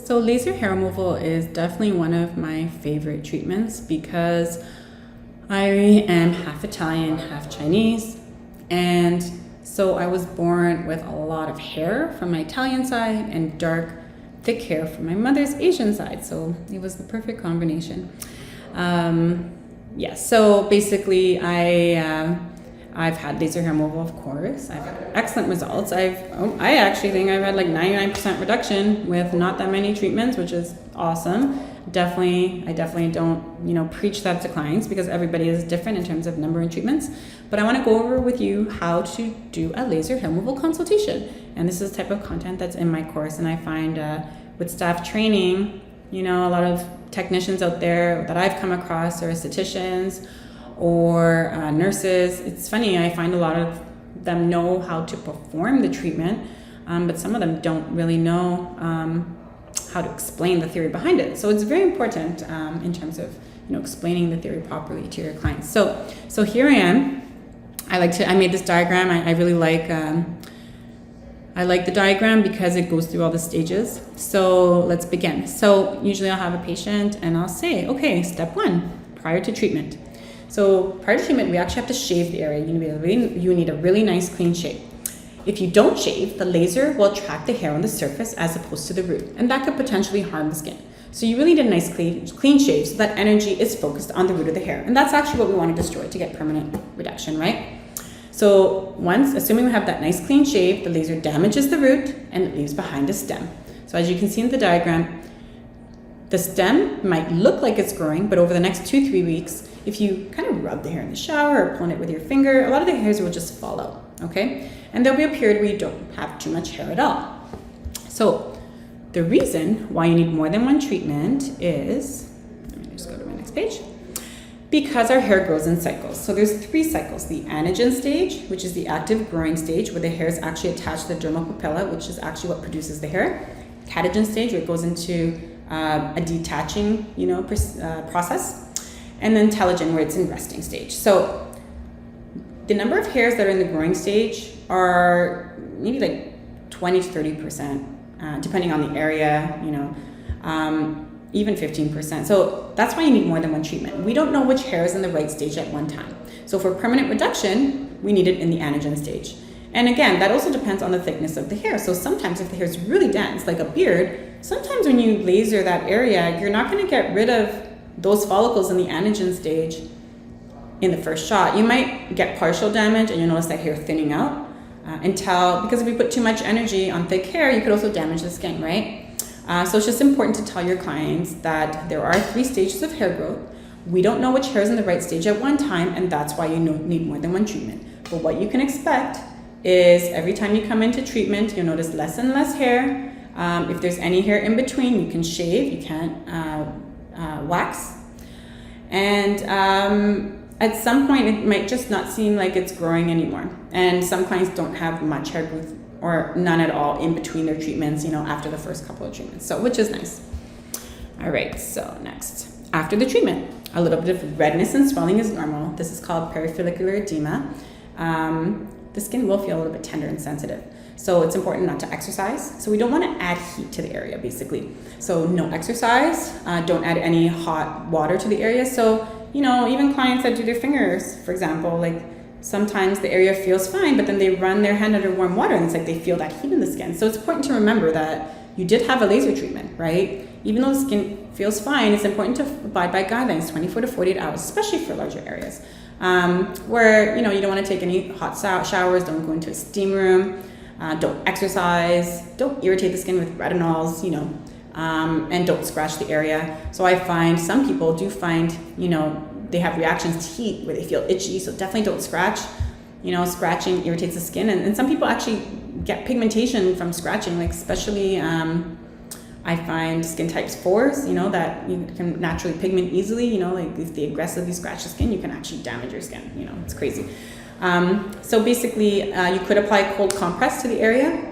So laser hair removal is definitely one of my favorite treatments because I am half Italian, half Chinese. And so I was born with a lot of hair from my Italian side and dark, thick hair from my mother's Asian side. So it was the perfect combination. So basically I've had laser hair removal, of course. I've had excellent results. I actually think I've had like 99% reduction with not that many treatments, which is awesome. I definitely don't, preach that to clients because everybody is different in terms of number and treatments. But I want to go over with you how to do a laser hair removal consultation. And this is the type of content that's in my course. And I find with staff training, a lot of technicians out there that I've come across or estheticians or nurses. It's funny, I find a lot of them know how to perform the treatment, but some of them don't really know how to explain the theory behind it. So it's very important in terms of explaining the theory properly to your clients. So here I am. I made this diagram. I really like the diagram because it goes through all the stages. So let's begin. So usually I'll have a patient and I'll say, okay, step 1, prior to treatment. So prior to treatment, we actually have to shave the area. You need a really nice clean shave. If you don't shave, the laser will attract the hair on the surface as opposed to the root, and that could potentially harm the skin. So you really need a nice clean shave so that energy is focused on the root of the hair. And that's actually what we want to destroy to get permanent reduction, right? So assuming we have that nice clean shave, the laser damages the root and it leaves behind a stem. So as you can see in the diagram, the stem might look like it's growing, but over the next 2-3 weeks, if you kind of rub the hair in the shower or pull it with your finger, a lot of the hairs will just fall out, okay? And there'll be a period where you don't have too much hair at all. So the reason why you need more than one treatment is, let me just go to my next page, because our hair grows in cycles. So there's 3 cycles: the anagen stage, which is the active growing stage where the hair is actually attached to the dermal papilla, which is actually what produces the hair. Catagen stage, where it goes into a detaching, process. And then telogen, where it's in resting stage. So the number of hairs that are in the growing stage are maybe like 20 to 30%, depending on the area, even 15%. So that's why you need more than one treatment. We don't know which hair is in the right stage at one time. So for permanent reduction, we need it in the anagen stage. And again, that also depends on the thickness of the hair. So sometimes if the hair is really dense, like a beard, sometimes when you laser that area, you're not going to get rid of those follicles in the anagen stage in the first shot. You might get partial damage and you'll notice that hair thinning out because if you put too much energy on thick hair, you could also damage the skin, right? So it's just important to tell your clients that there are 3 stages of hair growth. We don't know which hair is in the right stage at one time, and that's why you need more than one treatment. But what you can expect is every time you come into treatment, you'll notice less and less hair. If there's any hair in between, you can shave, you can't wax. And at some point, it might just not seem like it's growing anymore. And some clients don't have much hair growth or none at all in between their treatments, after the first couple of treatments, so which is nice. All right, so next. After the treatment, a little bit of redness and swelling is normal. This is called perifollicular edema. The skin will feel a little bit tender and sensitive. So it's important not to exercise. So we don't want to add heat to the area, basically. So no exercise, don't add any hot water to the area. So, even clients that do their fingers, for example, like sometimes the area feels fine, but then they run their hand under warm water and it's like they feel that heat in the skin. So it's important to remember that you did have a laser treatment, right? Even though the skin feels fine, it's important to abide by guidelines, 24 to 48 hours, especially for larger areas, where, you don't want to take any hot showers, don't go into a steam room. Don't exercise, don't irritate the skin with retinols, and don't scratch the area. So I find some people do find, they have reactions to heat where they feel itchy, so definitely don't scratch. Scratching irritates the skin. And some people actually get pigmentation from scratching, like especially I find skin types 4s, that you can naturally pigment easily, like if they aggressively scratch the skin, you can actually damage your skin, it's crazy. So basically, you could apply a cold compress to the area,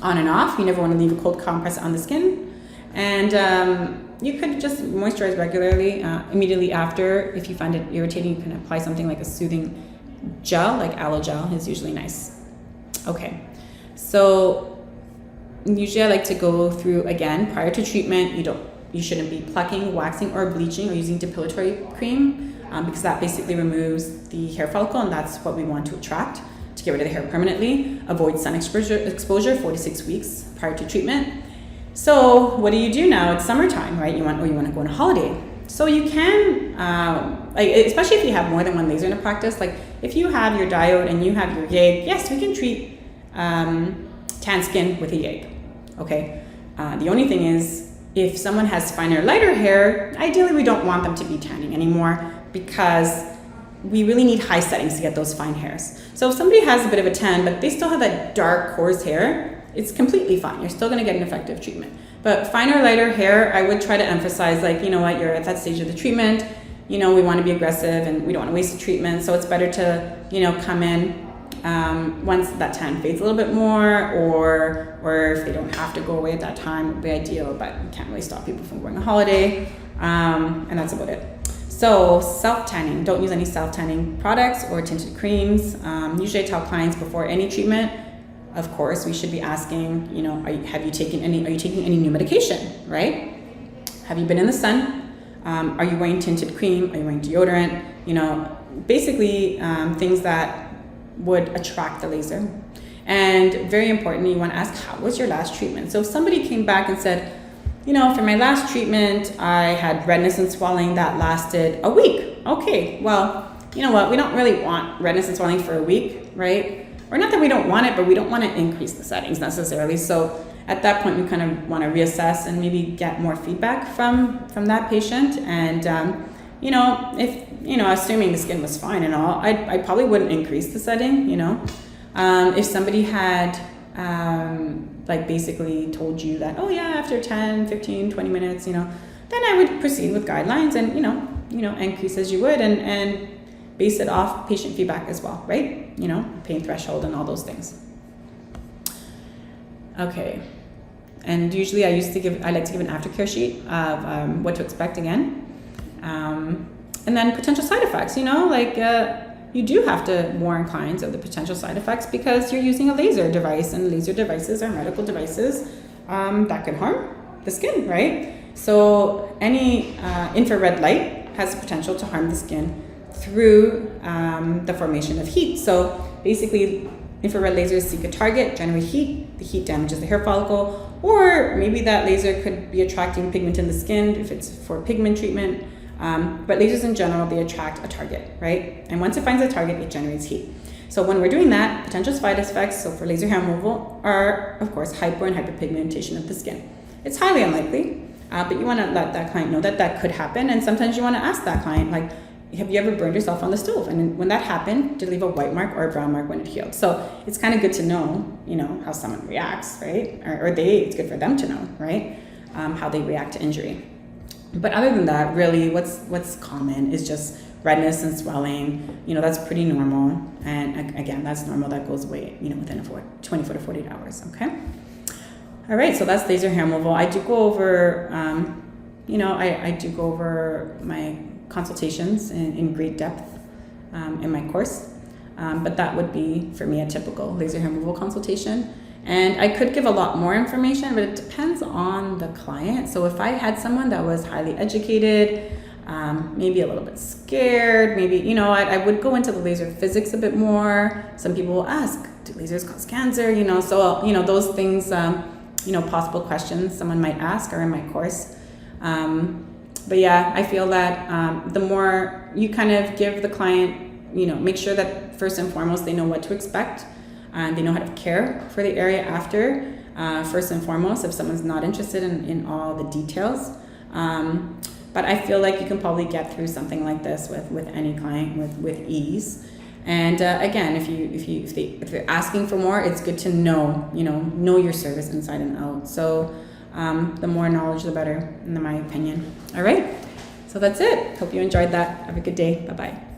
on and off. You never want to leave a cold compress on the skin. And you could just moisturize regularly. Immediately after, if you find it irritating, you can apply something like a soothing gel, like aloe gel is usually nice. Okay, so usually I like to go through again prior to treatment. You shouldn't be plucking, waxing, or bleaching, or using depilatory cream, because that basically removes the hair follicle, and that's what we want to attract to get rid of the hair permanently. Avoid sun exposure 4 to 6 weeks prior to treatment. So what do you do now? It's summertime, right? You want to go on a holiday. So you can, especially if you have more than one laser in a practice, like if you have your diode and you have your YAG, yes, we can treat tan skin with a YAG, okay? The only thing is, if someone has finer, lighter hair, ideally we don't want them to be tanning anymore, because we really need high settings to get those fine hairs. So if somebody has a bit of a tan, but they still have that dark coarse hair, it's completely fine. You're still gonna get an effective treatment. But finer, lighter hair, I would try to emphasize, like, you know what, you're at that stage of the treatment, you know, we wanna be aggressive and we don't wanna waste the treatment, so it's better to, you know, come in once that tan fades a little bit more, or if they don't have to go away at that time, it would be ideal, but you can't really stop people from going on holiday, and that's about it. So self-tanning, don't use any self-tanning products or tinted creams. Usually I tell clients before any treatment, of course, we should be asking, you know, are you taking any new medication, right? Have you been in the sun? Are you wearing tinted cream? Are you wearing deodorant? You know, basically things that would attract the laser. And very important, you want to ask, how was your last treatment? So if somebody came back and said, you know, for my last treatment, I had redness and swelling that lasted a week. Okay, well, you know what? We don't really want redness and swelling for a week, right? Or not that we don't want it, but we don't want to increase the settings necessarily. So at that point, we kind of want to reassess and maybe get more feedback from that patient. And, you know, if, you know, assuming the skin was fine and all, I probably wouldn't increase the setting, you know. If somebody had, like, basically told you that, oh yeah, after 10, 15, 20 minutes, you know, then I would proceed with guidelines and, you know, increase as you would, and base it off patient feedback as well, right? You know, pain threshold and all those things. Okay. And usually I like to give an aftercare sheet of what to expect again. And then potential side effects, you know, like you do have to warn clients of the potential side effects, because you're using a laser device, and laser devices are medical devices that can harm the skin, right? So any infrared light has the potential to harm the skin through the formation of heat. So basically, infrared lasers seek a target, generate heat. The heat damages the hair follicle, or maybe that laser could be attracting pigment in the skin if it's for pigment treatment. But lasers in general, they attract a target, right? And once it finds a target, it generates heat. So when we're doing that, potential side effects, so for laser hair removal, are, of course, hyper and hyperpigmentation of the skin. It's highly unlikely, but you want to let that client know that that could happen. And sometimes you want to ask that client, like, have you ever burned yourself on the stove? And when that happened, did it leave a white mark or a brown mark when it healed? So it's kind of good to know, you know, how someone reacts, right? It's good for them to know, right? How they react to injury. But other than that, really, what's common is just redness and swelling. You know, that's pretty normal. And again, that's normal. That goes away, you know, within 24 to 48 hours, okay? All right, so that's laser hair removal. I do go over, I do go over my consultations in great depth in my course. But that would be, for me, a typical laser hair removal consultation. And I could give a lot more information, but it depends on the client. So if I had someone that was highly educated, maybe a little bit scared, maybe, you know, I would go into the laser physics a bit more. Some people will ask, do lasers cause cancer? You know, so, you know, those things, possible questions someone might ask are in my course. But yeah, I feel that the more you kind of give the client, you know, make sure that first and foremost, they know what to expect. And they know how to care for the area after, first and foremost, if someone's not interested in all the details. But I feel like you can probably get through something like this with any client with ease. And again, if they're asking for more, it's good to know your service inside and out. So the more knowledge, the better, in my opinion. All right, so that's it. Hope you enjoyed that. Have a good day. Bye-bye.